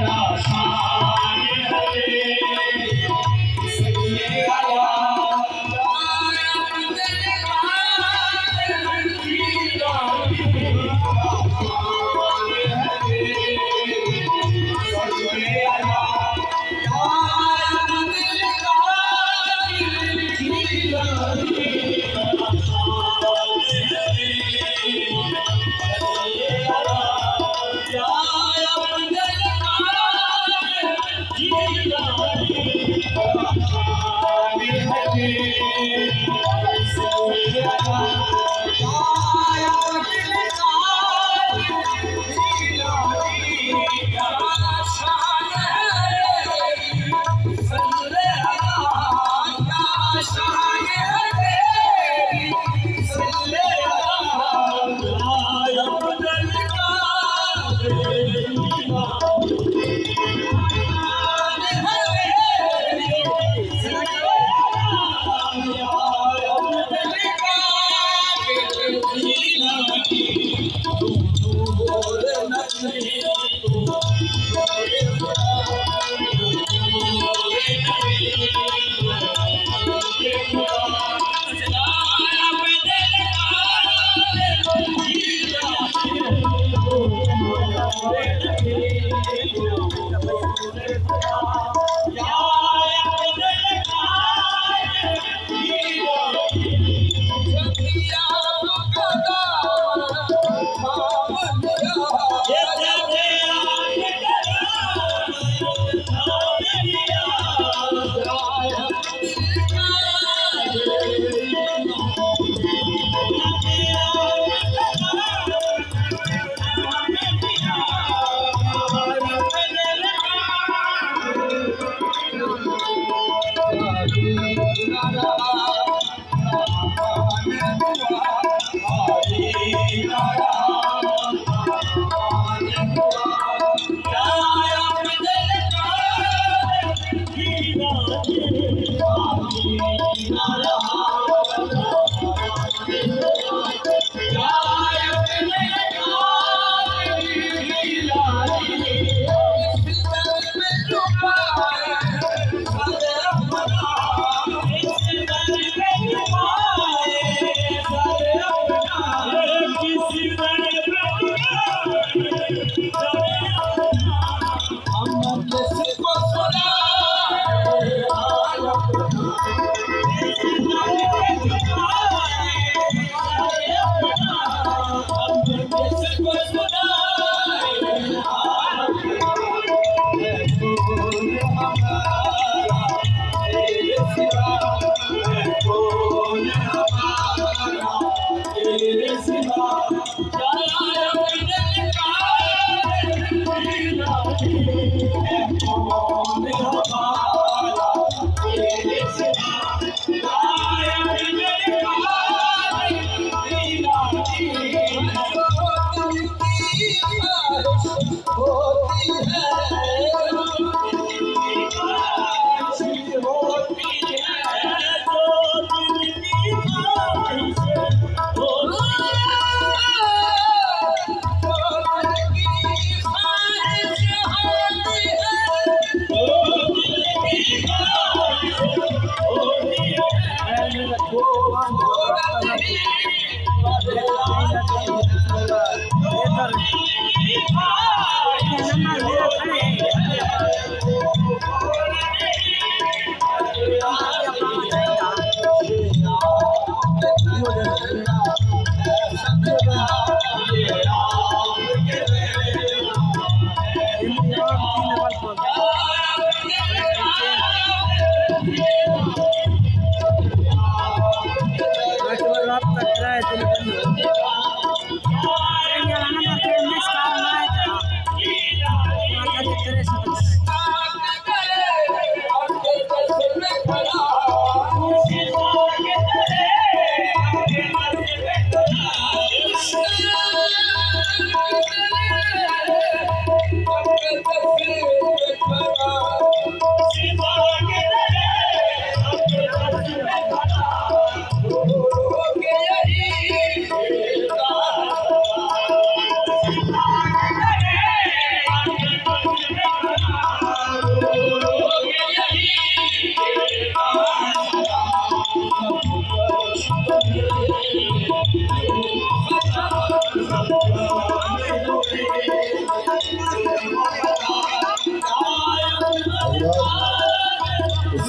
Gracias.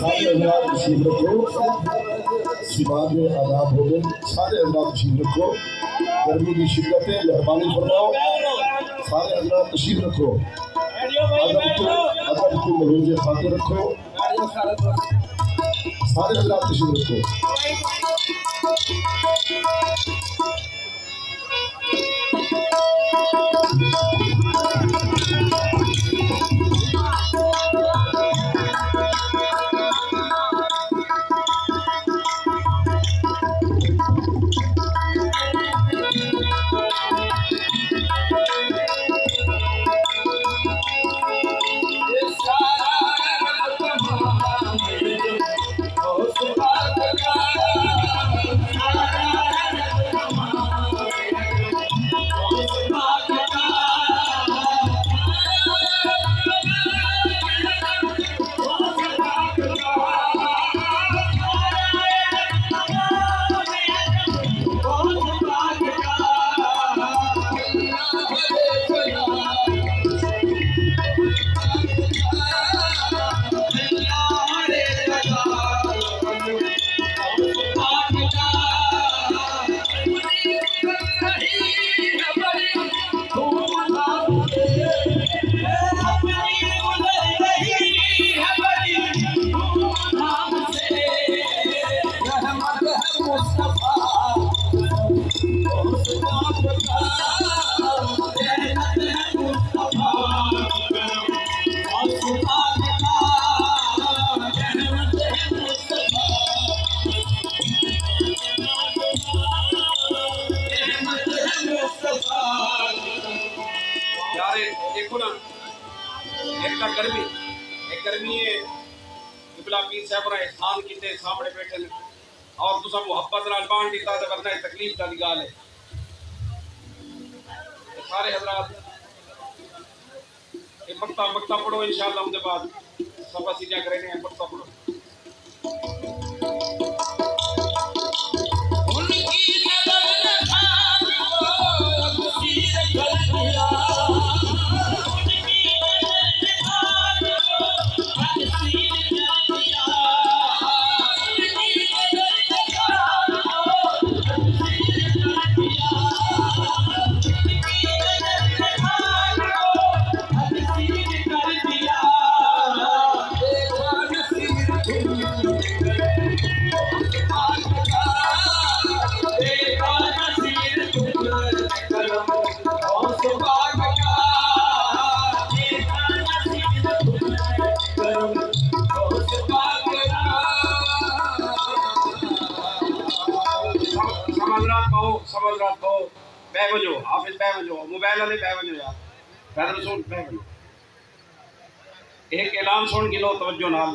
सारे हजरात तशरीफ रखो। सिवाज आदाब हो गए, सारे हजरात तशरीफ रखो। गर्मी की शिद्दत है, मेहरबानी फरमाओ। सारे हजरात तशरीफ रखो। अदब को महूज खातिर रखो। सारे हजरात तशरीफ रखो। देखो ना एक गर्मी है बिबला पीर साहब रा एहसान किते सामने बैठे ने और तुसा मोहब्बत नाल बांध दिता ते वरना तकलीफ दा गाल है। सारे हजरात ये मक्ता पढ़ो इंशाअल्लाह, उनके बाद सब सीधा करेंगे। मक्ता पढ़ो। समझ रहा बैवजो हाफिज बैवजो मोबाइल वाले बैवजो यार पैदल सुन बैवजो एक ऐलान सुन गिलो तवज्जो नाल।